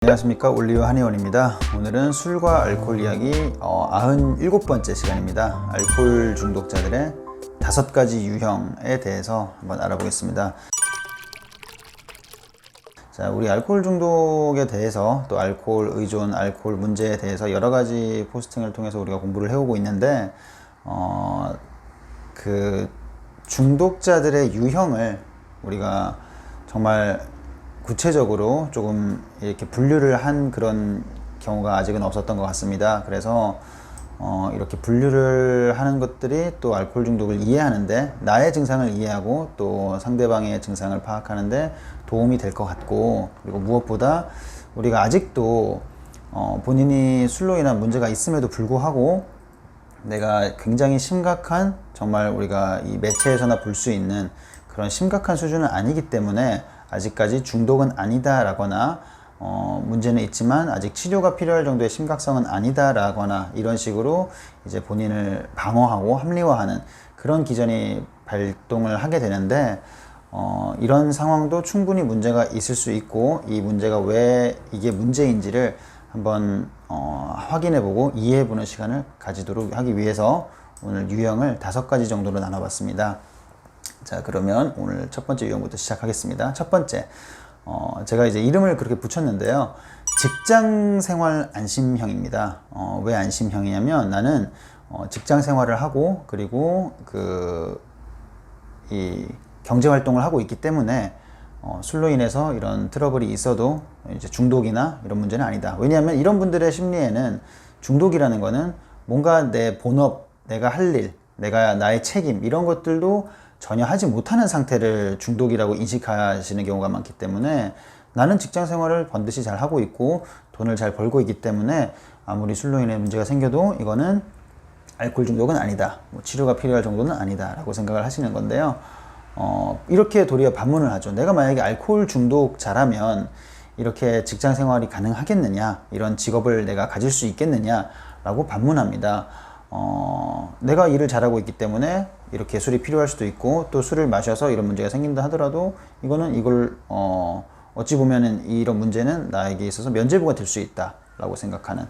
안녕하십니까, 올리오 한의원입니다. 오늘은 술과 알코올 이야기 97번째 시간입니다. 알코올 중독자들의 5가지 유형에 대해서 한번 알아보겠습니다. 자, 우리 알코올 중독에 대해서, 또 알코올 의존, 알코올 문제에 대해서 여러 가지 포스팅을 통해서 우리가 공부를 해오고 있는데, 그 중독자들의 유형을 우리가 정말 구체적으로 조금 이렇게 분류를 한 그런 경우가 아직은 없었던 것 같습니다. 그래서 이렇게 분류를 하는 것들이 또 알코올 중독을 이해하는데, 나의 증상을 이해하고 또 상대방의 증상을 파악하는데 도움이 될 것 같고, 그리고 무엇보다 우리가 아직도 본인이 술로 인한 문제가 있음에도 불구하고 내가 굉장히 심각한, 정말 우리가 이 매체에서나 볼 수 있는 그런 심각한 수준은 아니기 때문에 아직까지 중독은 아니다라거나 문제는 있지만 아직 치료가 필요할 정도의 심각성은 아니다라거나, 이런 식으로 이제 본인을 방어하고 합리화하는 그런 기전이 발동을 하게 되는데, 이런 상황도 충분히 문제가 있을 수 있고, 이 문제가 왜 이게 문제인지를 한번 확인해보고 이해해보는 시간을 가지도록 하기 위해서 오늘 유형을 5가지 정도로 나눠봤습니다. 자, 그러면 오늘 첫 번째 유형부터 시작하겠습니다. 첫 번째, 제가 이제 이름을 그렇게 붙였는데요. 직장 생활 안심형입니다. 왜 안심형이냐면, 나는 직장 생활을 하고, 그리고 이 경제 활동을 하고 있기 때문에 술로 인해서 이런 트러블이 있어도 이제 중독이나 이런 문제는 아니다. 왜냐하면 이런 분들의 심리에는 중독이라는 거는 뭔가 내 본업, 내가 할 일, 나의 책임, 이런 것들도 전혀 하지 못하는 상태를 중독이라고 인식하시는 경우가 많기 때문에, 나는 직장 생활을 반드시 잘 하고 있고 돈을 잘 벌고 있기 때문에 아무리 술로 인해 문제가 생겨도 이거는 알코올 중독은 아니다, 치료가 필요할 정도는 아니다 라고 생각을 하시는 건데요. 이렇게 도리어 반문을 하죠. 내가 만약에 알코올 중독자라면 이렇게 직장 생활이 가능하겠느냐, 이런 직업을 내가 가질 수 있겠느냐 라고 반문합니다. 내가 일을 잘하고 있기 때문에 이렇게 술이 필요할 수도 있고, 또 술을 마셔서 이런 문제가 생긴다 하더라도 이걸 어찌 보면은 이런 문제는 나에게 있어서 면죄부가 될 수 있다 라고 생각하는,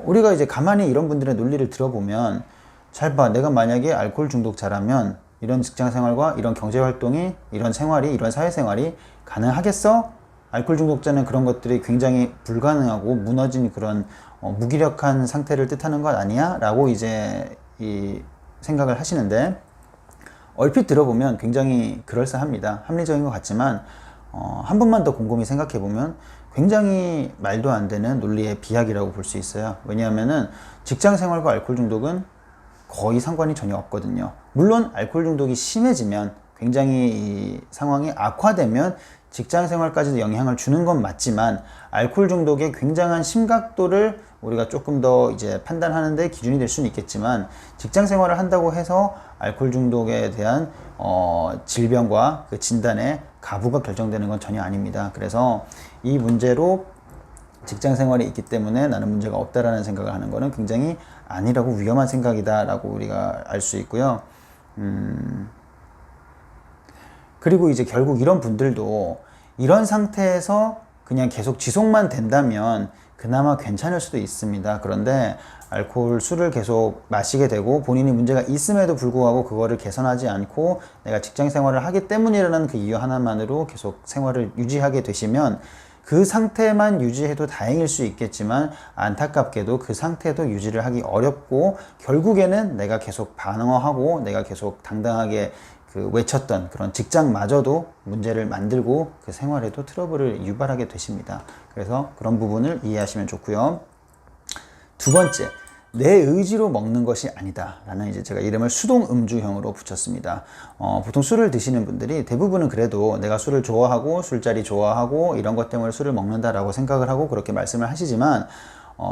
우리가 이제 가만히 이런 분들의 논리를 들어보면, 잘 봐, 내가 만약에 알코올 중독자라면 이런 직장 생활과 이런 경제 활동이, 이런 생활이, 이런 사회생활이 가능하겠어? 알코올 중독자는 그런 것들이 굉장히 불가능하고 무너진 그런 무기력한 상태를 뜻하는 것 아니야? 라고 이제 생각을 하시는데, 얼핏 들어보면 굉장히 그럴싸합니다. 합리적인 것 같지만, 한 번만 더 곰곰이 생각해 보면 굉장히 말도 안 되는 논리의 비약이라고 볼 수 있어요. 왜냐하면은 직장 생활과 알코올 중독은 거의 상관이 전혀 없거든요. 물론 알코올 중독이 심해지면, 굉장히 이 상황이 악화되면 직장 생활까지도 영향을 주는 건 맞지만, 알코올 중독의 굉장한 심각도를 우리가 조금 더 이제 판단하는 데 기준이 될 수는 있겠지만, 직장 생활을 한다고 해서 알코올 중독에 대한 질병과 그 진단의 가부가 결정되는 건 전혀 아닙니다. 그래서 이 문제로 직장 생활이 있기 때문에 나는 문제가 없다라는 생각을 하는 거는 굉장히 아니라고, 위험한 생각이다 라고 우리가 알 수 있고요. 그리고 이제 결국 이런 분들도 이런 상태에서 그냥 계속 지속만 된다면 그나마 괜찮을 수도 있습니다. 그런데 술을 계속 마시게 되고, 본인이 문제가 있음에도 불구하고 그거를 개선하지 않고 내가 직장 생활을 하기 때문이라는 그 이유 하나만으로 계속 생활을 유지하게 되시면, 그 상태만 유지해도 다행일 수 있겠지만 안타깝게도 그 상태도 유지를 하기 어렵고, 결국에는 내가 계속 방어하고 내가 계속 당당하게 외쳤던 그런 직장마저도 문제를 만들고 그 생활에도 트러블을 유발하게 되십니다. 그래서 그런 부분을 이해하시면 좋고요. 두 번째, 내 의지로 먹는 것이 아니다 라는, 이제 제가 이름을 수동 음주형으로 붙였습니다. 보통 술을 드시는 분들이 대부분은 그래도 내가 술을 좋아하고 술자리 좋아하고 이런 것 때문에 술을 먹는다 라고 생각을 하고 그렇게 말씀을 하시지만,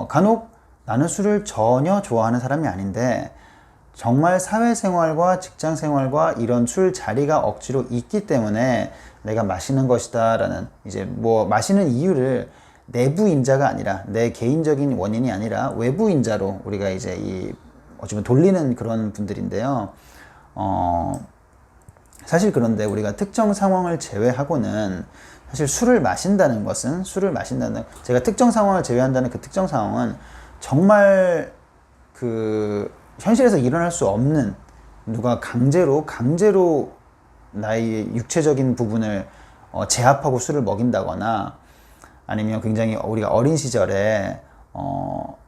간혹 나는 술을 전혀 좋아하는 사람이 아닌데 정말 사회생활과 직장생활과 이런 술 자리가 억지로 있기 때문에 내가 마시는 것이다 라는, 이제 마시는 이유를 내부인자가 아니라, 내 개인적인 원인이 아니라 외부인자로 우리가 이제 어쩌면 돌리는 그런 분들인데요. 사실 그런데 우리가 특정 상황을 제외하고는 사실 술을 마신다는 것은 제가 특정 상황을 제외한다는 그 특정 상황은 정말 그 현실에서 일어날 수 없는, 누가 강제로 나의 육체적인 부분을 제압하고 술을 먹인다거나, 아니면 굉장히 우리가 어린 시절에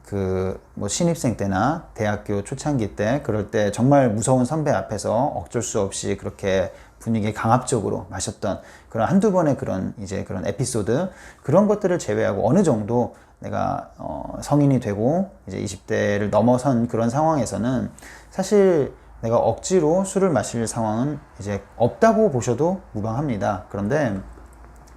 그 뭐 신입생 때나 대학교 초창기 때, 그럴 때 정말 무서운 선배 앞에서 어쩔 수 없이 그렇게 분위기에 강압적으로 마셨던 그런 한두 번의 그런 에피소드, 그런 것들을 제외하고 어느 정도 내가 성인이 되고 이제 20대를 넘어선 그런 상황에서는 사실 내가 억지로 술을 마실 상황은 이제 없다고 보셔도 무방합니다. 그런데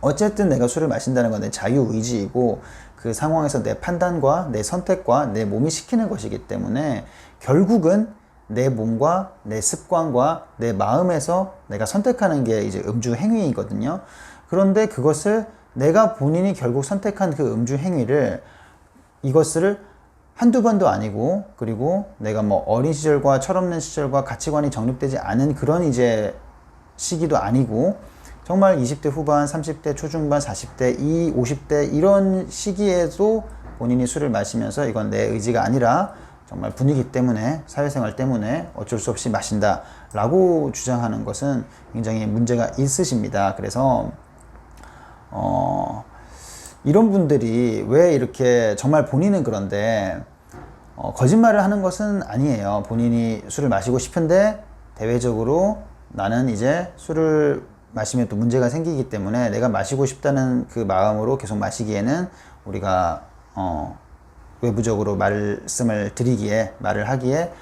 어쨌든 내가 술을 마신다는 건 내 자유의지이고, 그 상황에서 내 판단과 내 선택과 내 몸이 시키는 것이기 때문에 결국은 내 몸과 내 습관과 내 마음에서 내가 선택하는 게 이제 음주 행위이거든요. 그런데 그것을 내가 본인이 결국 선택한 그 음주 행위를, 이것을 한두 번도 아니고, 그리고 내가 뭐 어린 시절과 철없는 시절과 가치관이 정립되지 않은 그런 이제 시기도 아니고, 정말 20대 후반, 30대 초중반, 40대, 50대 이런 시기에도 본인이 술을 마시면서 이건 내 의지가 아니라 정말 분위기 때문에, 사회생활 때문에 어쩔 수 없이 마신다 라고 주장하는 것은 굉장히 문제가 있으십니다. 그래서 이런 분들이 왜 이렇게, 정말 본인은 그런데 거짓말을 하는 것은 아니에요. 본인이 술을 마시고 싶은데 대외적으로 나는 이제 술을 마시면 또 문제가 생기기 때문에 내가 마시고 싶다는 그 마음으로 계속 마시기에는, 우리가 외부적으로 말을 하기에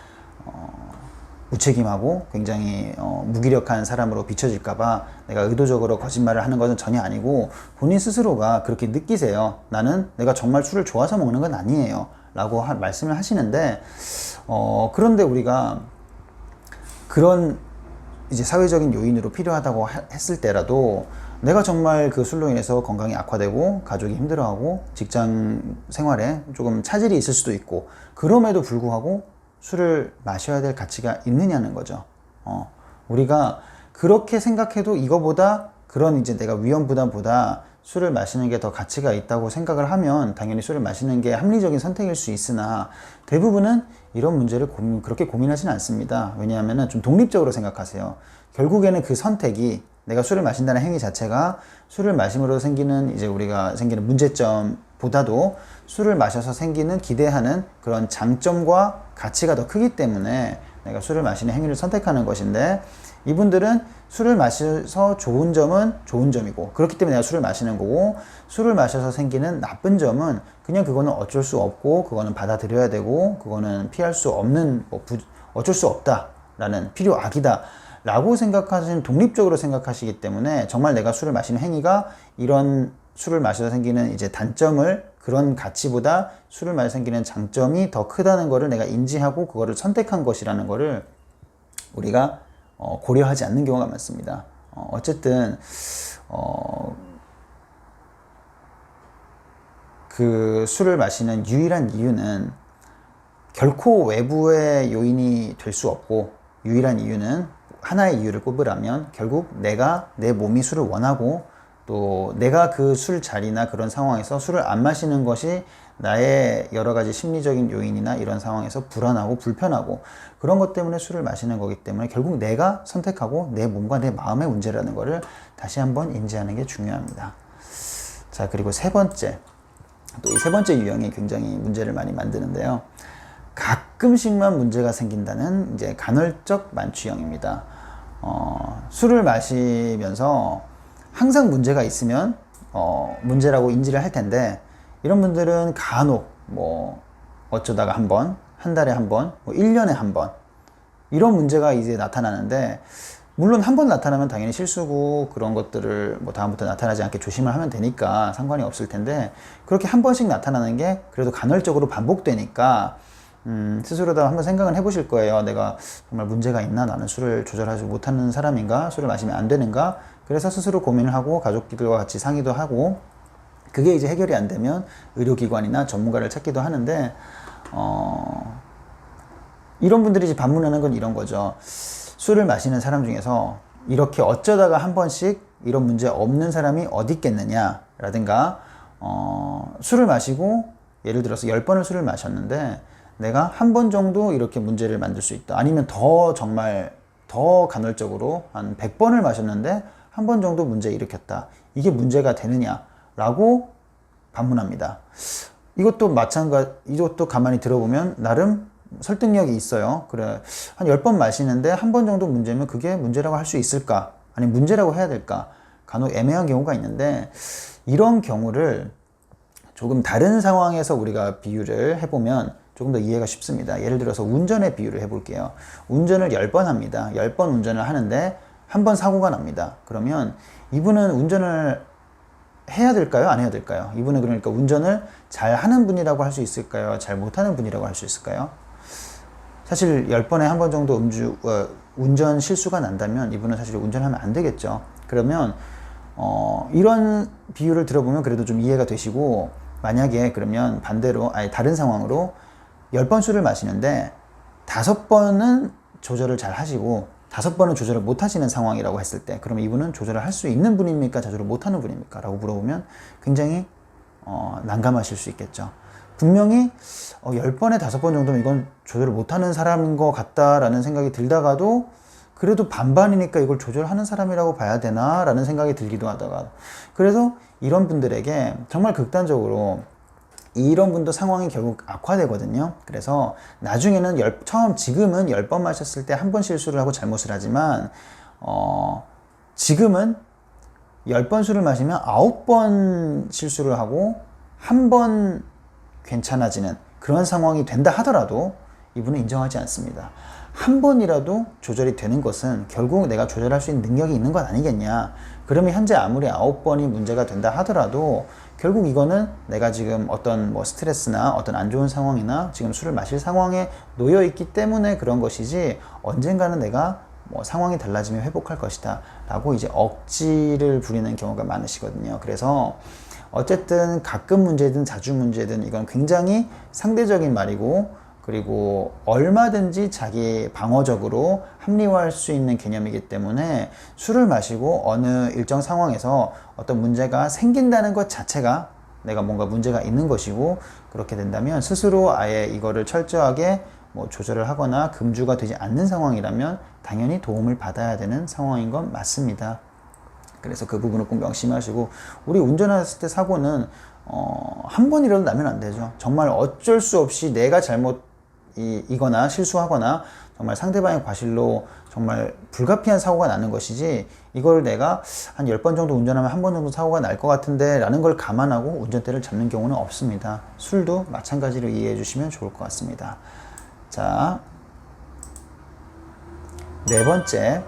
무책임하고 굉장히 무기력한 사람으로 비춰질까봐 내가 의도적으로 거짓말을 하는 것은 전혀 아니고, 본인 스스로가 그렇게 느끼세요. 나는 내가 정말 술을 좋아서 먹는 건 아니에요 라고 말씀을 하시는데, 그런데 우리가 그런 이제 사회적인 요인으로 필요하다고 했을 때라도, 내가 정말 그 술로 인해서 건강이 악화되고 가족이 힘들어하고 직장 생활에 조금 차질이 있을 수도 있고, 그럼에도 불구하고 술을 마셔야 될 가치가 있느냐는 거죠. 우리가 그렇게 생각해도 이거보다, 그런 이제 내가 위험 부담보다 술을 마시는 게 더 가치가 있다고 생각을 하면 당연히 술을 마시는 게 합리적인 선택일 수 있으나, 대부분은 이런 문제를 그렇게 고민하지는 않습니다. 왜냐하면 좀 독립적으로 생각하세요. 결국에는 그 선택이, 내가 술을 마신다는 행위 자체가 술을 마심으로 생기는 우리가 생기는 문제점보다도 술을 마셔서 생기는 기대하는 그런 장점과 가치가 더 크기 때문에 내가 술을 마시는 행위를 선택하는 것인데, 이분들은 술을 마셔서 좋은 점은 좋은 점이고, 그렇기 때문에 내가 술을 마시는 거고, 술을 마셔서 생기는 나쁜 점은 그냥 그거는 어쩔 수 없고, 그거는 받아들여야 되고, 그거는 피할 수 없는, 어쩔 수 없다라는, 필요악이다 라고 생각하시는, 독립적으로 생각하시기 때문에, 정말 내가 술을 마시는 행위가 이런 술을 마셔서 생기는 이제 단점을, 그런 가치보다 술을 마셔서 생기는 장점이 더 크다는 것을 내가 인지하고 그거를 선택한 것이라는 것을 우리가 고려하지 않는 경우가 많습니다. 어쨌든 그 술을 마시는 유일한 이유는 결코 외부의 요인이 될 수 없고, 유일한 이유는, 하나의 이유를 꼽으라면 결국 내가, 내 몸이 술을 원하고, 또 내가 그 술 자리나 그런 상황에서 술을 안 마시는 것이 나의 여러 가지 심리적인 요인이나 이런 상황에서 불안하고 불편하고 그런 것 때문에 술을 마시는 거기 때문에, 결국 내가 선택하고 내 몸과 내 마음의 문제라는 것을 다시 한번 인지하는 게 중요합니다. 자, 그리고 세 번째, 또 이 세 번째 유형이 굉장히 문제를 많이 만드는데요. 가끔씩만 문제가 생긴다는 이제 간헐적 만취형입니다. 술을 마시면서 항상 문제가 있으면 문제라고 인지를 할 텐데, 이런 분들은 간혹 어쩌다가 한 번, 한 달에 한 번, 1년에 한 번 이런 문제가 이제 나타나는데, 물론 한 번 나타나면 당연히 실수고 그런 것들을 다음부터 나타나지 않게 조심을 하면 되니까 상관이 없을 텐데, 그렇게 한 번씩 나타나는 게 그래도 간헐적으로 반복되니까 스스로도 한번 생각을 해보실 거예요. 내가 정말 문제가 있나? 나는 술을 조절하지 못하는 사람인가? 술을 마시면 안 되는가? 그래서 스스로 고민을 하고 가족들과 같이 상의도 하고, 그게 이제 해결이 안 되면 의료기관이나 전문가를 찾기도 하는데, 이런 분들이 이제 반문하는 건 이런 거죠. 술을 마시는 사람 중에서 이렇게 어쩌다가 한 번씩 이런 문제 없는 사람이 어디 있겠느냐 라든가 술을 마시고 예를 들어서 10번을 술을 마셨는데 내가 한 번 정도 이렇게 문제를 만들 수 있다. 아니면 더 정말 더 간헐적으로 한 100번을 마셨는데 한 번 정도 문제 일으켰다. 이게 문제가 되느냐 라고 반문합니다. 이것도 가만히 들어보면 나름 설득력이 있어요. 그래, 한 10번 마시는데 한 번 정도 문제면 그게 문제라고 할 수 있을까? 아니 문제라고 해야 될까? 간혹 애매한 경우가 있는데 이런 경우를 조금 다른 상황에서 우리가 비유를 해보면 조금 더 이해가 쉽습니다. 예를 들어서 운전의 비유를 해볼게요. 운전을 10번 합니다. 10번 운전을 하는데 한 번 사고가 납니다. 그러면 이분은 운전을 해야 될까요? 안 해야 될까요? 이분은 그러니까 운전을 잘 하는 분이라고 할 수 있을까요? 잘 못하는 분이라고 할 수 있을까요? 사실 10번에 한 번 정도 운전 실수가 난다면 이분은 사실 운전하면 안 되겠죠. 그러면 이런 비유를 들어보면 그래도 좀 이해가 되시고, 만약에 그러면 반대로 다른 상황으로 10번 술을 마시는데 5번은 조절을 잘 하시고 5번은 조절을 못 하시는 상황이라고 했을 때, 그러면 이분은 조절을 할 수 있는 분입니까? 조절을 못 하는 분입니까? 라고 물어보면 굉장히 난감하실 수 있겠죠. 분명히 10번에 5번 정도면 이건 조절을 못하는 사람인 것 같다라는 생각이 들다가도 그래도 반반이니까 이걸 조절하는 사람이라고 봐야 되나 라는 생각이 들기도 하다가, 그래서 이런 분들에게 정말 극단적으로 이런 분도 상황이 결국 악화되거든요. 그래서 나중에는 지금은 10번 마셨을 때 한 번 실수를 하고 잘못을 하지만 지금은 10번 술을 마시면 9번 실수를 하고 한 번 괜찮아지는 그런 상황이 된다 하더라도 이분은 인정하지 않습니다. 한 번이라도 조절이 되는 것은 결국 내가 조절할 수 있는 능력이 있는 것 아니겠냐. 그러면 현재 아무리 9번이 문제가 된다 하더라도 결국 이거는 내가 지금 어떤 스트레스나 어떤 안 좋은 상황이나 지금 술을 마실 상황에 놓여 있기 때문에 그런 것이지, 언젠가는 내가 상황이 달라지면 회복할 것이다 라고 이제 억지를 부리는 경우가 많으시거든요. 그래서 어쨌든 가끔 문제든 자주 문제든 이건 굉장히 상대적인 말이고, 그리고 얼마든지 자기 방어적으로 합리화할 수 있는 개념이기 때문에 술을 마시고 어느 일정 상황에서 어떤 문제가 생긴다는 것 자체가 내가 뭔가 문제가 있는 것이고, 그렇게 된다면 스스로 아예 이거를 철저하게 조절을 하거나 금주가 되지 않는 상황이라면 당연히 도움을 받아야 되는 상황인 건 맞습니다. 그래서 그 부분을 꼭 명심하시고, 우리 운전했을 때 사고는 한 번이라도 나면 안 되죠. 정말 어쩔 수 없이 내가 이거나 실수하거나 정말 상대방의 과실로 정말 불가피한 사고가 나는 것이지, 이걸 내가 한 10번 정도 운전하면 한 번 정도 사고가 날 것 같은데 라는 걸 감안하고 운전대를 잡는 경우는 없습니다. 술도 마찬가지로 이해해 주시면 좋을 것 같습니다. 자, 4번째,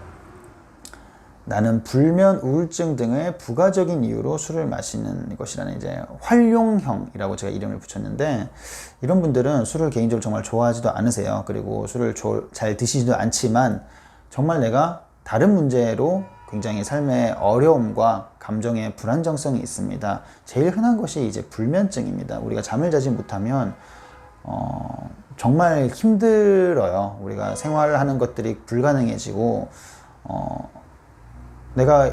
나는 불면, 우울증 등의 부가적인 이유로 술을 마시는 것이라는 이제 활용형이라고 제가 이름을 붙였는데, 이런 분들은 술을 개인적으로 정말 좋아하지도 않으세요. 그리고 술을 잘 드시지도 않지만 정말 내가 다른 문제로 굉장히 삶의 어려움과 감정의 불안정성이 있습니다. 제일 흔한 것이 이제 불면증입니다. 우리가 잠을 자지 못하면 정말 힘들어요. 우리가 생활하는 것들이 불가능해지고 내가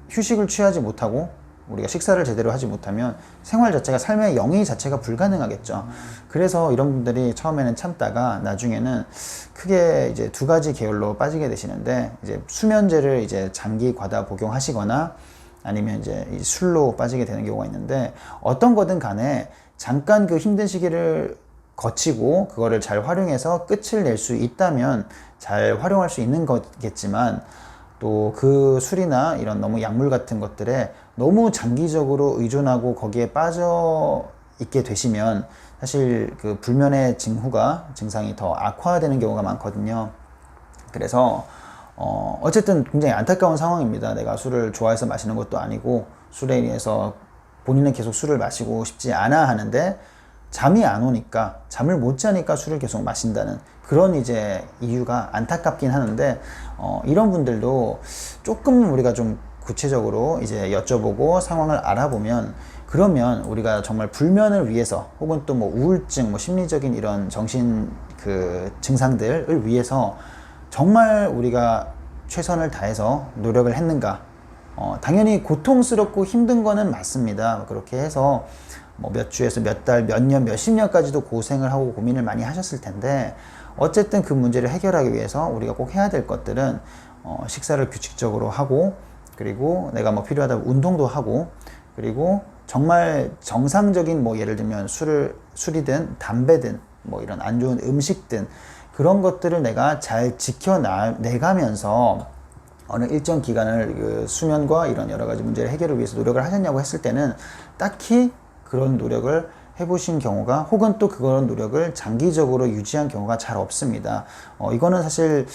휴식을 취하지 못하고 우리가 식사를 제대로 하지 못하면 생활 자체가, 삶의 영위 자체가 불가능하겠죠. 그래서 이런 분들이 처음에는 참다가 나중에는 크게 이제 2가지 계열로 빠지게 되시는데, 이제 수면제를 이제 장기 과다 복용하시거나 아니면 이제 술로 빠지게 되는 경우가 있는데, 어떤 거든 간에 잠깐 그 힘든 시기를 거치고 그거를 잘 활용해서 끝을 낼 수 있다면 잘 활용할 수 있는 거겠지만, 또 그 술이나 이런 너무 약물 같은 것들에 너무 장기적으로 의존하고 거기에 빠져 있게 되시면 사실 그 불면의 증상이 더 악화되는 경우가 많거든요. 그래서 어쨌든 굉장히 안타까운 상황입니다. 내가 술을 좋아해서 마시는 것도 아니고 술에 의해서 본인은 계속 술을 마시고 싶지 않아 하는데 잠이 안 오니까, 잠을 못 자니까 술을 계속 마신다는 그런 이제 이유가 안타깝긴 하는데, 이런 분들도 조금 우리가 좀 구체적으로 이제 여쭤보고 상황을 알아보면, 그러면 우리가 정말 불면을 위해서 혹은 또 우울증, 심리적인 이런 정신 증상들을 위해서 정말 우리가 최선을 다해서 노력을 했는가? 당연히 고통스럽고 힘든 거는 맞습니다. 그렇게 해서 뭐 몇 주에서 몇 달, 몇 년, 몇십 년까지도 고생을 하고 고민을 많이 하셨을 텐데, 어쨌든 그 문제를 해결하기 위해서 우리가 꼭 해야 될 것들은 식사를 규칙적으로 하고, 그리고 내가 뭐 필요하다면 운동도 하고, 그리고 정말 정상적인 뭐 예를 들면 술이든 담배든 뭐 이런 안 좋은 음식든 그런 것들을 내가 잘 지켜내가면서 어느 일정 기간을 그 수면과 이런 여러 가지 문제를 해결을 위해서 노력을 하셨냐고 했을 때는 딱히 그런 노력을 해보신 경우가, 혹은 또 그런 노력을 장기적으로 유지한 경우가 잘 없습니다. 이거는 사실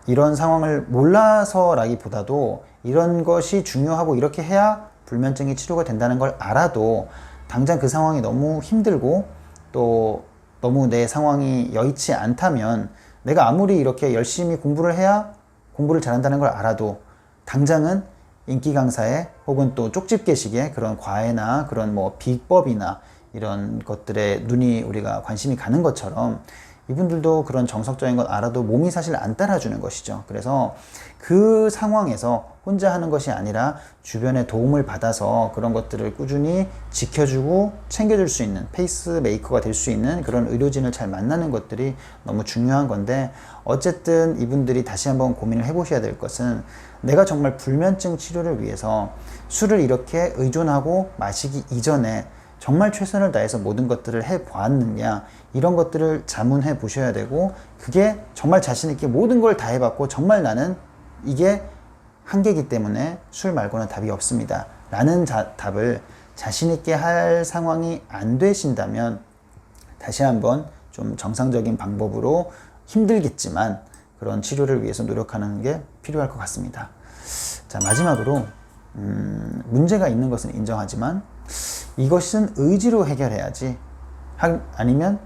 이런 상황을 몰라서라기보다도 이런 것이 중요하고 이렇게 해야 불면증이 치료가 된다는 걸 알아도 당장 그 상황이 너무 힘들고 또 너무 내 상황이 여의치 않다면, 내가 아무리 이렇게 열심히 공부를 해야 공부를 잘한다는 걸 알아도 당장은 인기 강사에 혹은 또 쪽집게식의 그런 과외나 그런 뭐 비법이나 이런 것들에 눈이 우리가 관심이 가는 것처럼 이분들도 그런 정석적인 건 알아도 몸이 사실 안 따라주는 것이죠. 그래서 그 상황에서 혼자 하는 것이 아니라 주변의 도움을 받아서 그런 것들을 꾸준히 지켜주고 챙겨줄 수 있는 페이스메이커가 될 수 있는 그런 의료진을 잘 만나는 것들이 너무 중요한 건데, 어쨌든 이분들이 다시 한번 고민을 해보셔야 될 것은, 내가 정말 불면증 치료를 위해서 술을 이렇게 의존하고 마시기 이전에 정말 최선을 다해서 모든 것들을 해보았느냐, 이런 것들을 자문해 보셔야 되고, 그게 정말 자신있게 모든 걸 다 해봤고 정말 나는 이게 한계이기 때문에 술 말고는 답이 없습니다 라는 답을 자신있게 할 상황이 안 되신다면 다시 한번 좀 정상적인 방법으로 힘들겠지만 그런 치료를 위해서 노력하는 게 필요할 것 같습니다. 자, 마지막으로 문제가 있는 것은 인정하지만 이것은 의지로 해결해야지, 아니면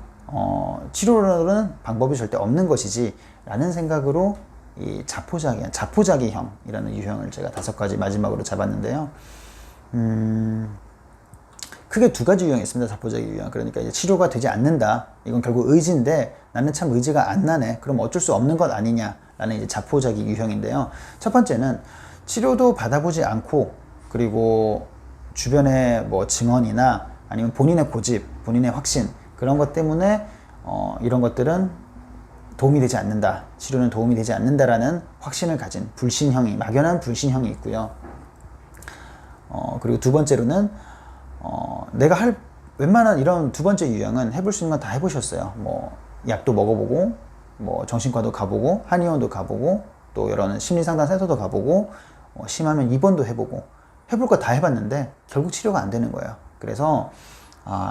치료로는 방법이 절대 없는 것이지 라는 생각으로 이 자포자기형이라는 유형을 제가 5가지 마지막으로 잡았는데요. 크게 2가지 유형이 있습니다. 자포자기 유형. 그러니까 이제 치료가 되지 않는다, 이건 결국 의지인데 나는 참 의지가 안 나네, 그럼 어쩔 수 없는 것 아니냐라는 이제 자포자기 유형인데요. 첫 번째는 치료도 받아보지 않고, 그리고 주변의 뭐 증언이나 아니면 본인의 고집, 본인의 확신, 그런 것 때문에 이런 것들은 도움이 되지 않는다, 치료는 도움이 되지 않는다라는 확신을 가진 불신형이, 막연한 불신형이 있고요. 그리고 2번째로는 내가 할 웬만한 이런 2번째 유형은 해볼 수 있는 건 다 해보셨어요. 뭐 약도 먹어보고, 뭐 정신과도 가보고, 한의원도 가보고, 또 여러 심리상담 센터도 가보고, 심하면 입원도 해보고, 해볼 거 다 해봤는데 결국 치료가 안 되는 거예요. 그래서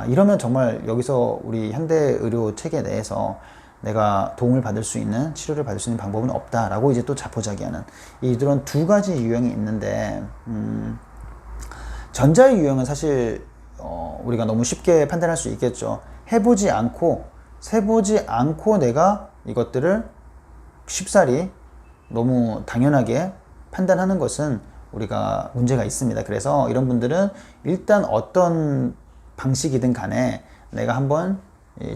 이러면 정말 여기서 우리 현대 의료 체계 내에서 내가 도움을 받을 수 있는, 치료를 받을 수 있는 방법은 없다라고 이제 또 자포자기하는 이런 2가지 유형이 있는데, 전자의 유형은 사실 우리가 너무 쉽게 판단할 수 있겠죠. 해보지 않고 내가 이것들을 쉽사리 너무 당연하게 판단하는 것은 우리가 문제가 있습니다. 그래서 이런 분들은 일단 어떤 방식이든 간에 내가 한번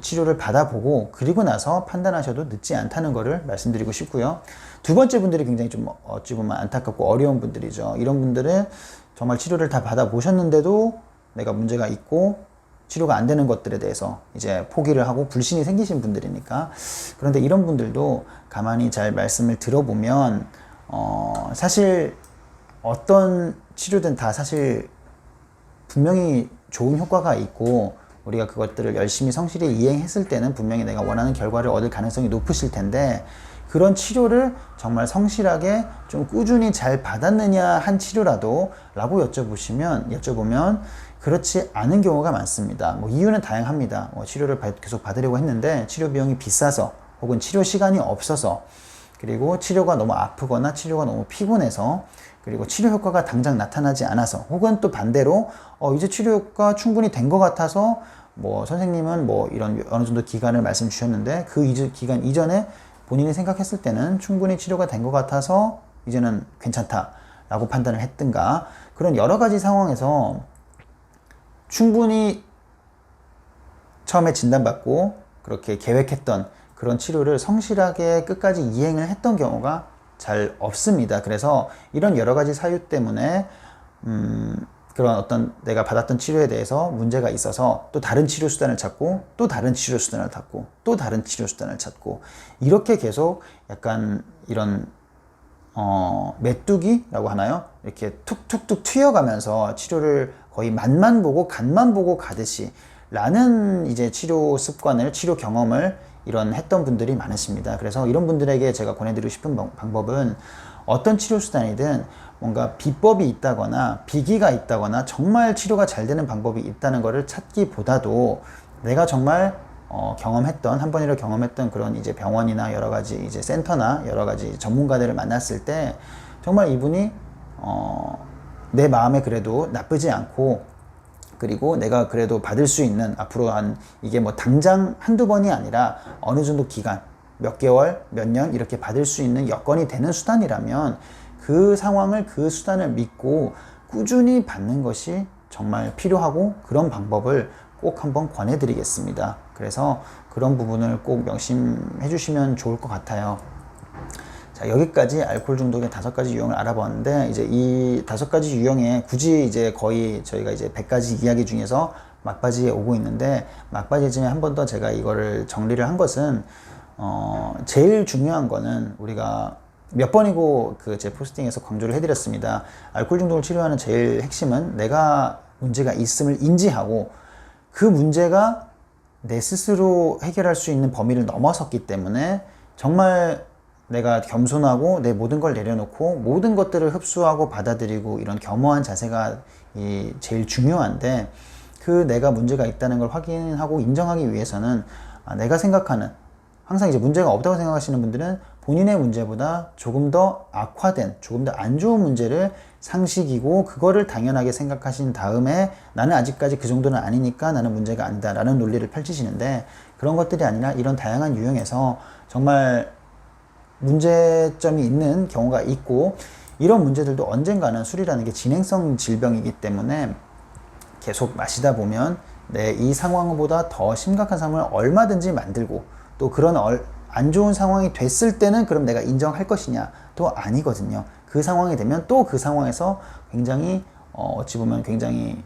치료를 받아보고 그리고 나서 판단하셔도 늦지 않다는 것을 말씀드리고 싶고요. 2번째 분들이 굉장히 좀 어찌 보면 안타깝고 어려운 분들이죠. 이런 분들은 정말 치료를 다 받아보셨는데도 내가 문제가 있고 치료가 안 되는 것들에 대해서 이제 포기를 하고 불신이 생기신 분들이니까. 그런데 이런 분들도 가만히 잘 말씀을 들어보면 사실 어떤 치료든 다 사실 분명히 좋은 효과가 있고, 우리가 그것들을 열심히 성실히 이행했을 때는 분명히 내가 원하는 결과를 얻을 가능성이 높으실 텐데, 그런 치료를 정말 성실하게 좀 꾸준히 잘 받았느냐 한 치료라도 라고 여쭤보면 그렇지 않은 경우가 많습니다. 뭐 이유는 다양합니다. 치료를 계속 받으려고 했는데 치료 비용이 비싸서, 혹은 치료 시간이 없어서, 그리고 치료가 너무 아프거나 치료가 너무 피곤해서, 그리고 치료 효과가 당장 나타나지 않아서, 혹은 또 반대로 이제 치료 효과 충분히 된 것 같아서 뭐 선생님은 뭐 이런 어느 정도 기간을 말씀 주셨는데 그 기간 이전에 본인이 생각했을 때는 충분히 치료가 된 것 같아서 이제는 괜찮다라고 판단을 했든가, 그런 여러 가지 상황에서 충분히 처음에 진단받고 그렇게 계획했던 그런 치료를 성실하게 끝까지 이행을 했던 경우가 잘 없습니다. 그래서 이런 여러 가지 사유 때문에 그런 어떤 내가 받았던 치료에 대해서 문제가 있어서 또 다른 치료 수단을 찾고 또 다른 치료 수단을 찾고 또 다른 치료 수단을 찾고 이렇게 계속 약간 이런 메뚜기라고 하나요? 이렇게 툭툭툭 튀어가면서 치료를 거의 맛만 보고 간만 보고 가듯이 라는 이제 치료 습관을, 치료 경험을 이런 했던 분들이 많으십니다. 그래서 이런 분들에게 제가 권해드리고 싶은 방법은 어떤 치료 수단이든 뭔가 비법이 있다거나 비기가 있다거나 정말 치료가 잘 되는 방법이 있다는 것을 찾기보다도 내가 정말 경험했던, 한 번이라도 경험했던 그런 이제 병원이나 여러 가지 이제 센터나 여러 가지 전문가들을 만났을 때 정말 이분이 내 마음에 그래도 나쁘지 않고, 그리고 내가 그래도 받을 수 있는 앞으로 이게 뭐 당장 한두 번이 아니라 어느 정도 기간, 몇 개월, 몇 년 이렇게 받을 수 있는 여건이 되는 수단이라면 그 상황을, 그 수단을 믿고 꾸준히 받는 것이 정말 필요하고, 그런 방법을 꼭 한번 권해드리겠습니다. 그래서 그런 부분을 꼭 명심해 주시면 좋을 것 같아요. 자, 여기까지 알코올 중독의 5가지 유형을 알아봤는데, 이제 이 5가지 유형에 굳이 이제 거의 저희가 이제 100가지 이야기 중에서 막바지에 오고 있는데, 막바지쯤에 한 번 더 제가 이거를 정리를 한 것은, 제일 중요한 거는 우리가 몇 번이고 그 제 포스팅에서 강조를 해드렸습니다. 알코올 중독을 치료하는 제일 핵심은 내가 문제가 있음을 인지하고 그 문제가 내 스스로 해결할 수 있는 범위를 넘어섰기 때문에 정말 내가 겸손하고 내 모든 걸 내려놓고 모든 것들을 흡수하고 받아들이고 이런 겸허한 자세가 제일 중요한데, 그 내가 문제가 있다는 걸 확인하고 인정하기 위해서는 내가 생각하는, 항상 이제 문제가 없다고 생각하시는 분들은 본인의 문제보다 조금 더 악화된, 조금 더 안 좋은 문제를 상식이고 그거를 당연하게 생각하신 다음에 나는 아직까지 그 정도는 아니니까 나는 문제가 아니다 라는 논리를 펼치시는데, 그런 것들이 아니라 이런 다양한 유형에서 정말 문제점이 있는 경우가 있고, 이런 문제들도 언젠가는 술이라는 게 진행성 질병이기 때문에 계속 마시다 보면 내 이 상황보다 더 심각한 상황을 얼마든지 만들고, 또 그런 안 좋은 상황이 됐을 때는 그럼 내가 인정할 것이냐, 또 아니거든요. 그 상황이 되면 또 그 상황에서 굉장히 어찌 보면 굉장히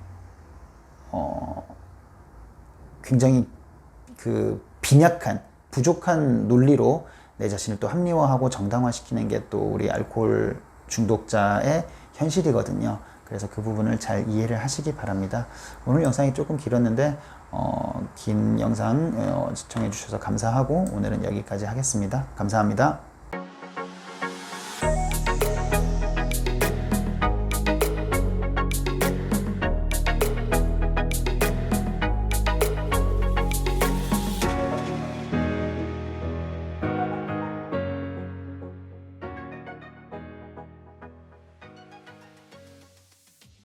그 빈약한, 부족한 논리로 내 자신을 또 합리화하고 정당화시키는 게 또 우리 알코올 중독자의 현실이거든요. 그래서 그 부분을 잘 이해를 하시기 바랍니다. 오늘 영상이 조금 길었는데 긴 영상 시청해 주셔서 감사하고 오늘은 여기까지 하겠습니다. 감사합니다.